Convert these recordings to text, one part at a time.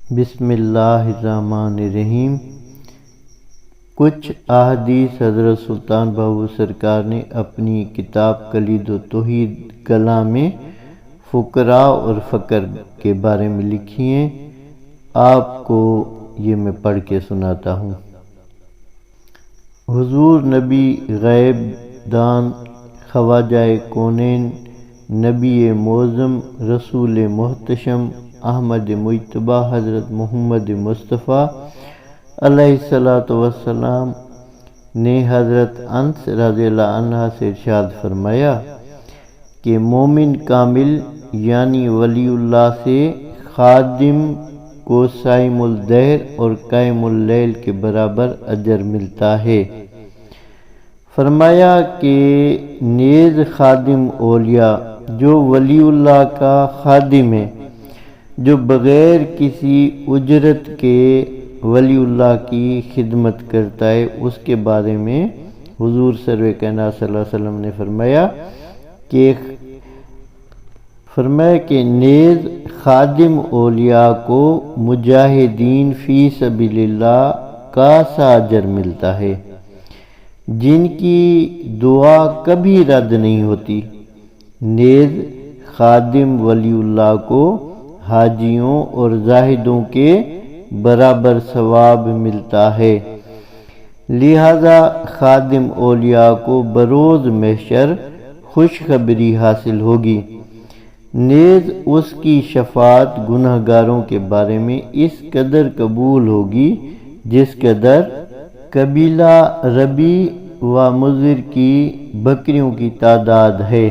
بسم اللہ الرحمن الرحیم۔ کچھ احادیث حضرت سلطان باہو سرکار نے اپنی کتاب کلید و توحید کلام میں فقراء اور فقر کے بارے میں لکھی ہیں۔ آپ کو یہ میں پڑھ کے سناتا ہوں۔ حضور نبی غیب دان، خواجہ کونین، نبی معظم، رسول محتشم، احمد مجتبی، حضرت محمد مصطفیٰ علیہ الصلوۃ والسلام نے حضرت انس رضی اللہ عنہ سے ارشاد فرمایا کہ مومن کامل یعنی ولی اللہ سے خادم کو صائم الدہر اور قائم اللیل کے برابر اجر ملتا ہے۔ فرمایا کہ نیز خادم اولیاء جو ولی اللہ کا خادم ہے، جو بغیر کسی اجرت کے ولی اللہ کی خدمت کرتا ہے، اس کے بارے میں حضور سرور کائنات صلی اللہ علیہ وسلم نے فرمایا کہ نیز خادم اولیاء کو مجاہدین فی سبیل اللہ کا سا اجر ملتا ہے، جن کی دعا کبھی رد نہیں ہوتی۔ نیز خادم ولی اللہ کو حاجیوں اور زاہدوں کے برابر ثواب ملتا ہے، لہذا خادم اولیاء کو بروز محشر خوشخبری حاصل ہوگی۔ نیز اس کی شفاعت گناہ گاروں کے بارے میں اس قدر قبول ہوگی جس قدر قبیلہ ربی و مضر کی بکریوں کی تعداد ہے۔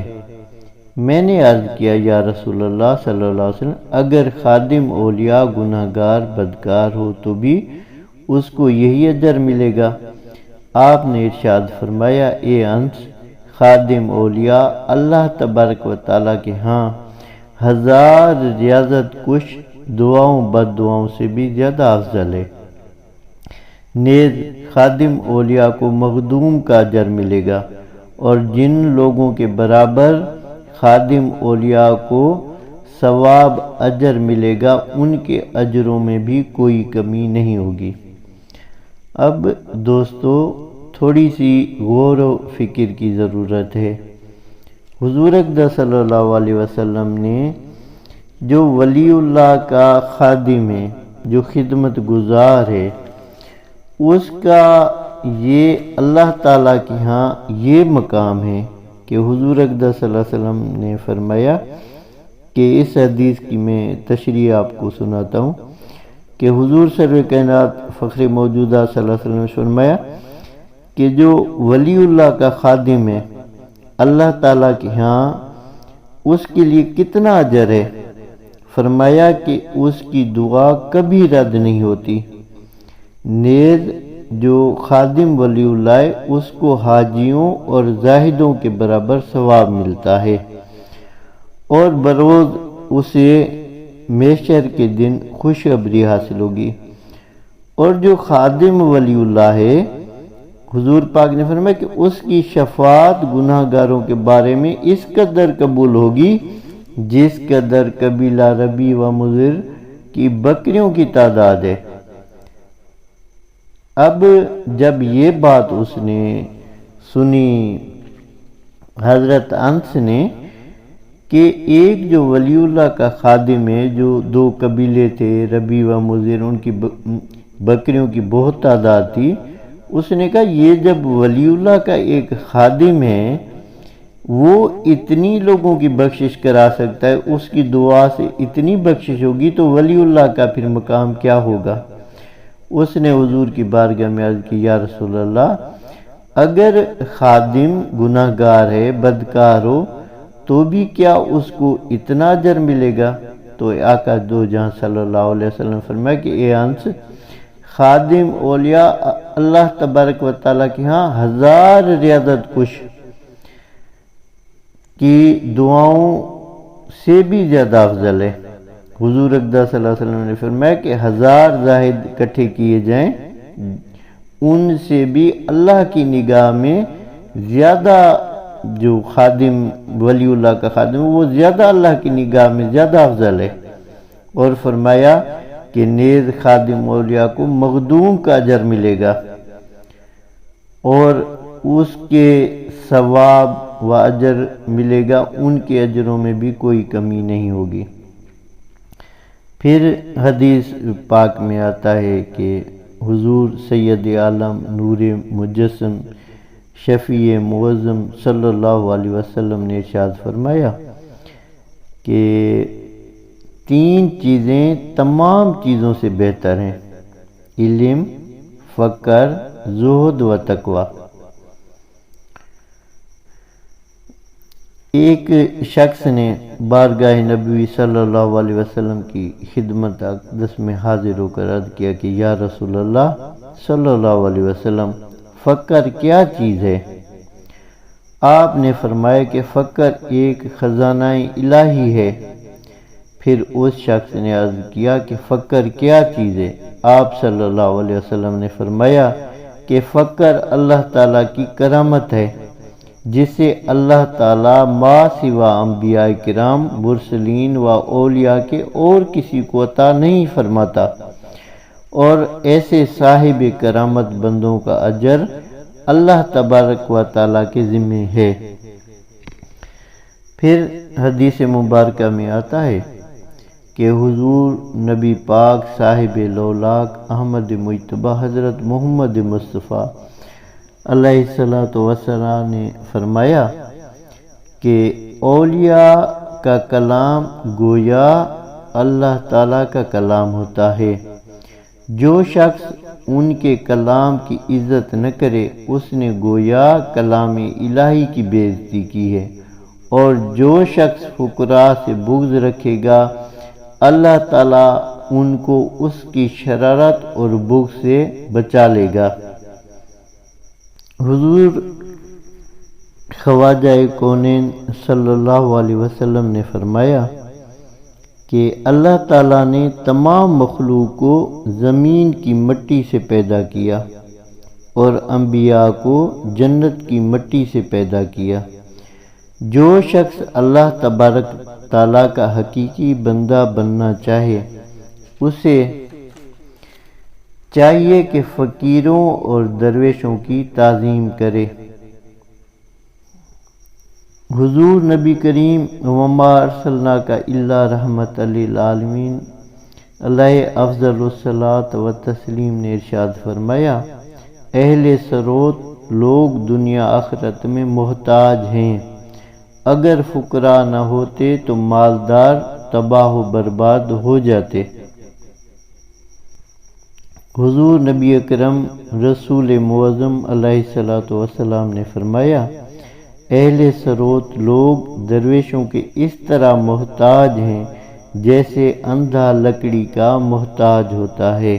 میں نے عرض کیا یا رسول اللہ صلی اللہ علیہ وسلم، اگر خادم اولیاء گناہ گار بدکار ہو تو بھی اس کو یہی اجر ملے گا؟ آپ نے ارشاد فرمایا، اے انس، خادم اولیاء اللہ تبارک و تعالیٰ کے ہاں 1000 ریاضت کش دعاؤں بد دعاؤں سے بھی زیادہ افضل ہے۔ نیز خادم اولیاء کو مخدوم کا اجر ملے گا، اور جن لوگوں کے برابر خادم اولیاء کو ثواب اجر ملے گا ان کے اجروں میں بھی کوئی کمی نہیں ہوگی۔ اب دوستو، تھوڑی سی غور و فکر کی ضرورت ہے۔ حضور اقدس صلی اللہ علیہ وسلم نے جو ولی اللہ کا خادم ہے، جو خدمت گزار ہے، اس کا یہ اللہ تعالیٰ کے ہاں یہ مقام ہے کہ حضور اقدس صلی اللہ علیہ وسلم نے فرمایا کہ اس حدیث کی میں تشریح آپ کو سناتا ہوں کہ حضور سرور کائنات فخر موجودہ صلی اللہ علیہ وسلم نے فرمایا کہ جو ولی اللہ کا خادم ہے، اللہ تعالیٰ کے ہاں اس کے لیے کتنا اجر ہے؟ فرمایا کہ اس کی دعا کبھی رد نہیں ہوتی۔ نیز جو خادم ولی اللہ ہے، اس کو حاجیوں اور زاہدوں کے برابر ثواب ملتا ہے، اور بروز اسے محشر کے دن خوشخبری حاصل ہوگی۔ اور جو خادم ولی اللہ ہے، حضور پاک نے فرمایا کہ اس کی شفاعت گناہ گاروں کے بارے میں اس قدر قبول ہوگی جس قدر قبیلہ ربی و مضر کی بکریوں کی تعداد ہے۔ اب جب یہ بات اس نے سنی حضرت انس نے کہ ایک جو ولی اللہ کا خادم ہے، جو 2 قبیلے تھے ربی و مضر، ان کی بکریوں کی بہت تعداد تھی، اس نے کہا یہ جب ولی اللہ کا ایک خادم ہے، وہ اتنی لوگوں کی بخشش کرا سکتا ہے، اس کی دعا سے اتنی بخشش ہوگی، تو ولی اللہ کا پھر مقام کیا ہوگا؟ اس نے حضور کی بارگاہ میں عرض کی، یا رسول اللہ، اگر خادم گناہ گار ہے، بدکار ہو، تو بھی کیا اس کو اتنا اجر ملے گا؟ تو آقا دو جہاں صلی اللہ علیہ وسلم فرمایا کہ اے انس، خادم اولیاء اللہ تبارک و تعالیٰ کے ہاں 1000 ریاضت کش کی دعاؤں سے بھی زیادہ افضل ہے۔ حضور اقدس صلی اللہ علیہ وسلم نے فرمایا کہ 1000 زاہد اکٹھے کیے جائیں، ان سے بھی اللہ کی نگاہ میں زیادہ جو خادم ولی اللہ کا خادم ہے، وہ زیادہ اللہ کی نگاہ میں زیادہ افضل ہے۔ اور فرمایا کہ نیز خادم اولیاء کو مخدوم کا اجر ملے گا اور اس کے ثواب و اجر ملے گا، ان کے اجروں میں بھی کوئی کمی نہیں ہوگی۔ پھر حدیث پاک میں آتا ہے کہ حضور سید عالم نور مجسم شفیع معظم صلی اللہ علیہ وسلم نے ارشاد فرمایا کہ 3 چیزیں تمام چیزوں سے بہتر ہیں: علم، فقر، زہد و تقوی۔ ایک شخص نے بارگاہ نبوی صلی اللہ علیہ وسلم کی خدمت اقدس میں حاضر ہو کر عرض کیا کہ یا رسول اللہ صلی اللہ علیہ وسلم، فقر کیا چیز ہے؟ آپ نے فرمایا کہ فقر ایک خزانہ الہی ہے۔ پھر اس شخص نے عرض کیا کہ فقر کیا چیز ہے؟ آپ صلی اللہ علیہ وسلم نے فرمایا کہ فقر اللہ تعالیٰ کی کرامت ہے، جسے اللہ تعالیٰ ما سوا انبیاء کرام، مرسلین و اولیاء کے اور کسی کو عطا نہیں فرماتا، اور ایسے صاحب کرامت بندوں کا اجر اللہ تبارک و تعالیٰ کے ذمہ ہے۔ پھر حدیث مبارکہ میں آتا ہے کہ حضور نبی پاک صاحب لولاک احمد مجتبی حضرت محمد مصطفیٰ علیہ الصلوۃ والسلام نے فرمایا کہ اولیاء کا کلام گویا اللہ تعالیٰ کا کلام ہوتا ہے۔ جو شخص ان کے کلام کی عزت نہ کرے، اس نے گویا کلام الہی کی بے عزتی کی ہے، اور جو شخص فقراء سے بغض رکھے گا، اللہ تعالیٰ ان کو اس کی شرارت اور بغض سے بچا لے گا۔ حضور خواجہ کونین صلی اللہ علیہ وسلم نے فرمایا کہ اللہ تعالیٰ نے تمام مخلوق کو زمین کی مٹی سے پیدا کیا اور انبیاء کو جنت کی مٹی سے پیدا کیا۔ جو شخص اللہ تبارک تعالیٰ کا حقیقی بندہ بننا چاہے، اسے چاہیے کہ فقیروں اور درویشوں کی تعظیم کرے۔ حضور نبی کریم وما ارسلناک الا رحمت للعالمین علیہ افضل الصلاۃ والتسلیم نے ارشاد فرمایا، اہل سروت لوگ دنیا آخرت میں محتاج ہیں۔ اگر فقراء نہ ہوتے تو مالدار تباہ و برباد ہو جاتے۔ حضور نبی اکرم رسول معظم علیہ الصلوۃ والسلام نے فرمایا، اہل سروت لوگ درویشوں کے اس طرح محتاج ہیں جیسے اندھا لکڑی کا محتاج ہوتا ہے۔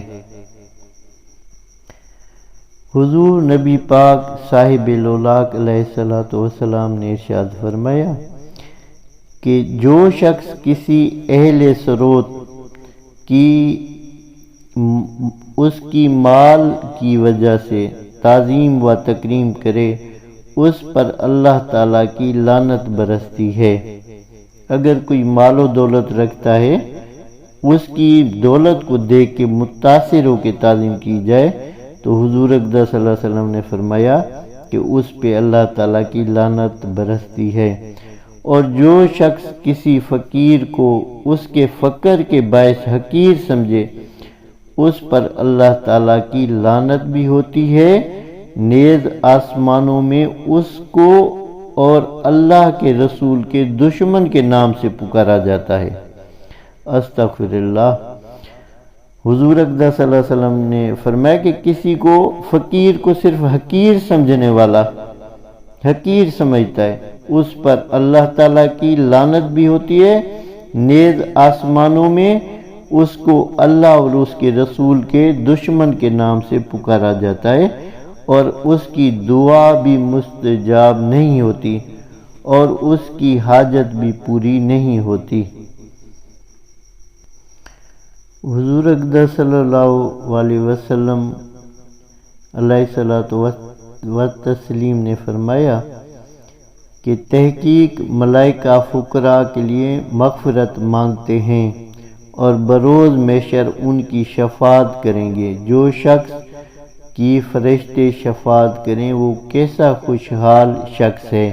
حضور نبی پاک صاحب لولاک علیہ الصلوۃ والسلام نے ارشاد فرمایا کہ جو شخص کسی اہل سروت کی اس کی مال کی وجہ سے تعظیم و تکریم کرے، اس پر اللہ تعالیٰ کی لعنت برستی ہے۔ اگر کوئی مال و دولت رکھتا ہے، اس کی دولت کو دیکھ کے متاثر ہو کے تعظیم کی جائے تو حضور اقدس صلی اللہ علیہ وسلم نے فرمایا کہ اس پہ اللہ تعالیٰ کی لعنت برستی ہے۔ اور جو شخص کسی فقیر کو اس کے فقر کے باعث حقیر سمجھے، اس پر اللہ تعالیٰ کی لعنت بھی ہوتی ہے، نیز آسمانوں میں اس کو اور اللہ کے رسول کے دشمن کے نام سے پکارا جاتا ہے۔ استغفر اللہ۔ حضور اقدس صلی اللہ علیہ وسلم نے فرمایا کہ کسی کو فقیر کو صرف حقیر سمجھنے والا حقیر سمجھتا ہے، اس پر اللہ تعالیٰ کی لعنت بھی ہوتی ہے، نیز آسمانوں میں اس کو اللہ اور اس کے رسول کے دشمن کے نام سے پکارا جاتا ہے، اور اس کی دعا بھی مستجاب نہیں ہوتی اور اس کی حاجت بھی پوری نہیں ہوتی۔ حضور اقدس صلی اللہ علیہ وسلم علیہ الصلوۃ والتسلیم نے فرمایا کہ تحقیق ملائکہ فقراء کے لیے مغفرت مانگتے ہیں اور بروز محشر ان کی شفاعت کریں گے۔ جو شخص کی فرشتے شفاعت کریں وہ کیسا خوشحال شخص ہے۔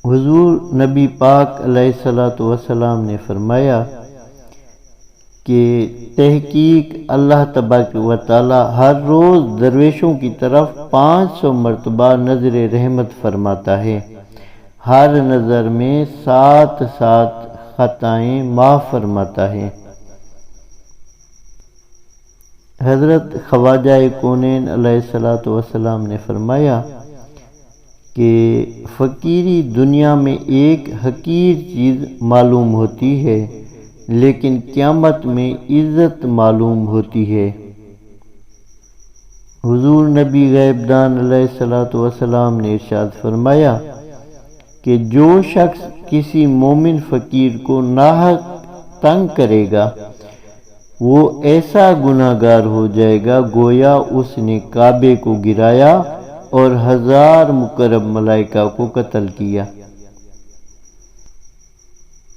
حضور نبی پاک علیہ الصلوۃ والسلام نے فرمایا کہ تحقیق اللہ تبارک و تعالی ہر روز درویشوں کی طرف 500 مرتبہ نظر رحمت فرماتا ہے۔ ہر نظر میں 7 خطائیں معاف فرماتا ہے۔ حضرت خواجہ کونین علیہ الصلوۃ والسلام نے فرمایا کہ فقیری دنیا میں ایک حقیر چیز معلوم ہوتی ہے لیکن قیامت میں عزت معلوم ہوتی ہے۔ حضور نبی غیب دان علیہ الصلوۃ والسلام نے ارشاد فرمایا کہ جو شخص کسی مومن فقیر کو ناحق تنگ کرے گا وہ ایسا گناہگار ہو جائے گا گویا اس نے کعبے کو گرایا اور 1000 مقرب ملائکہ کو قتل کیا۔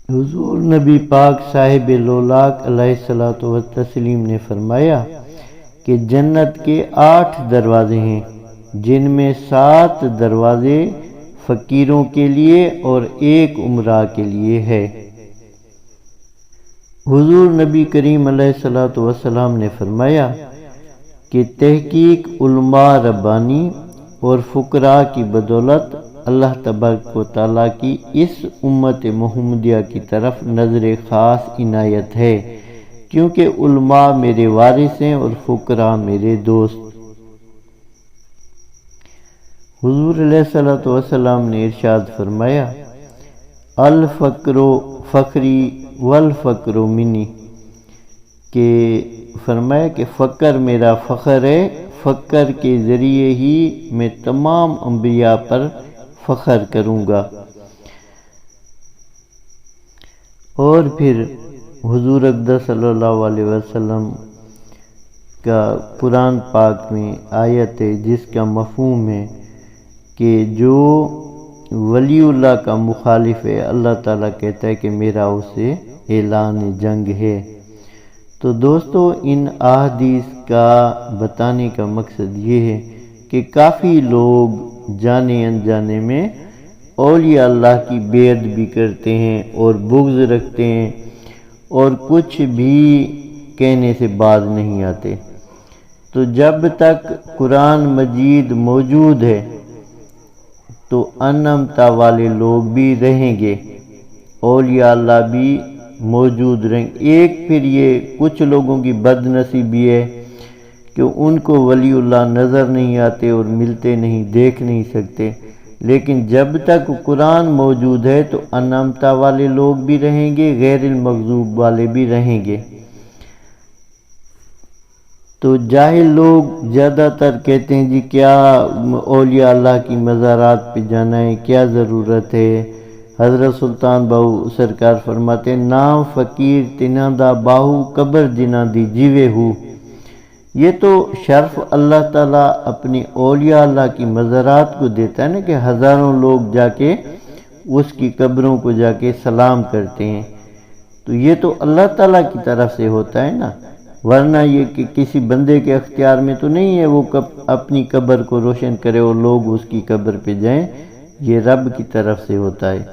حضور نبی پاک صاحب لولاک علیہ الصلوۃ والتسلیم نے فرمایا کہ جنت کے 8 دروازے ہیں جن میں 7 دروازے فقیروں کے لیے اور 1 امراء کے لیے ہے۔ حضور نبی کریم علیہ الصلوۃ والسلام نے فرمایا کہ تحقیق علماء ربانی اور فقراء کی بدولت اللہ تبارک و تعالیٰ کی اس امت محمدیہ کی طرف نظر خاص عنایت ہے کیونکہ علماء میرے وارث ہیں اور فقراء میرے دوست۔ حضور علیہ الصلوۃ والسلام نے ارشاد فرمایا الفقر فخری والفقر منی، کہ فرمایا کہ فقر میرا فخر ہے، فقر کے ذریعے ہی میں تمام انبیاء پر فخر کروں گا۔ اور پھر حضور اقدس صلی اللہ علیہ وسلم کا قرآن پاک میں آیت ہے جس کا مفہوم ہے کہ جو ولی اللہ کا مخالف ہے اللہ تعالیٰ کہتا ہے کہ میرا اسے اعلان جنگ ہے۔ تو دوستو ان احادیث کا بتانے کا مقصد یہ ہے کہ کافی لوگ جانے انجانے میں اولیاء اللہ کی بے ادبی کرتے ہیں اور بغض رکھتے ہیں اور کچھ بھی کہنے سے باز نہیں آتے۔ تو جب تک قرآن مجید موجود ہے تو انمتا والے لوگ بھی رہیں گے، اولیاء اللہ بھی موجود رہیں گے۔ ایک پھر یہ کچھ لوگوں کی بد نصیبی ہے کہ ان کو ولی اللہ نظر نہیں آتے اور ملتے نہیں، دیکھ نہیں سکتے، لیکن جب تک قرآن موجود ہے تو انعمتا والے لوگ بھی رہیں گے، غیر المغضوب والے بھی رہیں گے۔ تو جاہل لوگ زیادہ تر کہتے ہیں جی کیا اولیاء اللہ کی مزارات پہ جانا ہے، کیا ضرورت ہے۔ حضرت سلطان باہو سرکار فرماتے ہیں نام فقیر تنہ دا باہو قبر جنہ دی جیوے ہو۔ یہ تو شرف اللہ تعالیٰ اپنی اولیاء اللہ کی مزارات کو دیتا ہے نا کہ ہزاروں لوگ جا کے اس کی قبروں کو جا کے سلام کرتے ہیں، تو یہ تو اللہ تعالیٰ کی طرف سے ہوتا ہے نا، ورنہ یہ کہ کسی بندے کے اختیار میں تو نہیں ہے وہ اپنی قبر کو روشن کرے اور لوگ اس کی قبر پہ جائیں، یہ رب کی طرف سے ہوتا ہے۔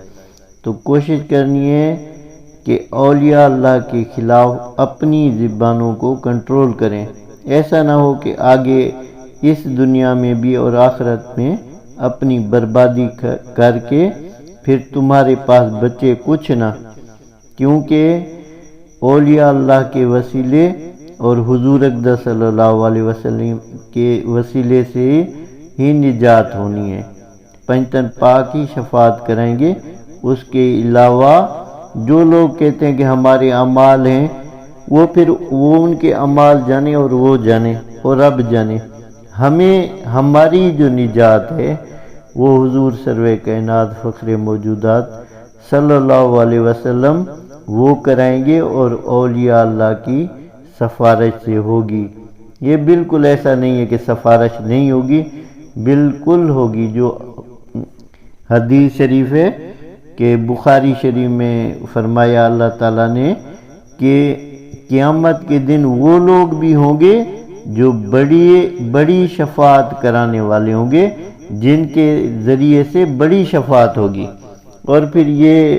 تو کوشش کرنی ہے کہ اولیاء اللہ کے خلاف اپنی زبانوں کو کنٹرول کریں، ایسا نہ ہو کہ آگے اس دنیا میں بھی اور آخرت میں اپنی بربادی کر کے پھر تمہارے پاس بچے کچھ نہ، کیونکہ اولیاء اللہ کے وسیلے اور حضور اقدس صلی اللہ علیہ وسلم کے وسیلے سے ہی نجات ہونی ہے۔ پنجتن پاک ہی شفاعت کریں گے، اس کے علاوہ جو لوگ کہتے ہیں کہ ہمارے اعمال ہیں وہ پھر وہ ان کے اعمال جانے اور وہ جانے اور رب جانے، ہمیں ہماری جو نجات ہے وہ حضور سرور کائنات فخر موجودات صلی اللہ علیہ وسلم وہ کرائیں گے اور اولیاء اللہ کی سفارش سے ہوگی۔ یہ بالکل ایسا نہیں ہے کہ سفارش نہیں ہوگی، بالکل ہوگی۔ جو حدیث شریف ہے کہ بخاری شریف میں فرمایا اللہ تعالیٰ نے کہ قیامت کے دن وہ لوگ بھی ہوں گے جو بڑی شفاعت کرانے والے ہوں گے، جن کے ذریعے سے بڑی شفاعت ہوگی۔ اور پھر یہ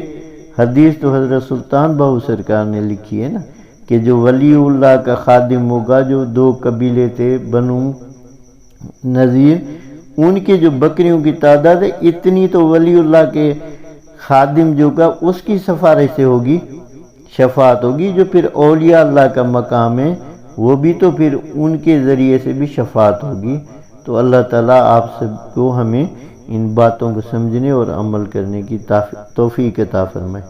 حدیث تو حضرت سلطان باہو سرکار نے لکھی ہے نا کہ جو ولی اللہ کا خادم ہوگا، جو 2 قبیلے تھے بنو نذیر، ان کے جو بکریوں کی تعداد ہے اتنی تو ولی اللہ کے خادم جو کا اس کی سفارش سے ہوگی، شفاعت ہوگی۔ جو پھر اولیاء اللہ کا مقام ہے وہ بھی تو پھر ان کے ذریعے سے بھی شفاعت ہوگی۔ تو اللہ تعالیٰ آپ سب کو ہمیں ان باتوں کو سمجھنے اور عمل کرنے کی توفیق عطا فرمائے۔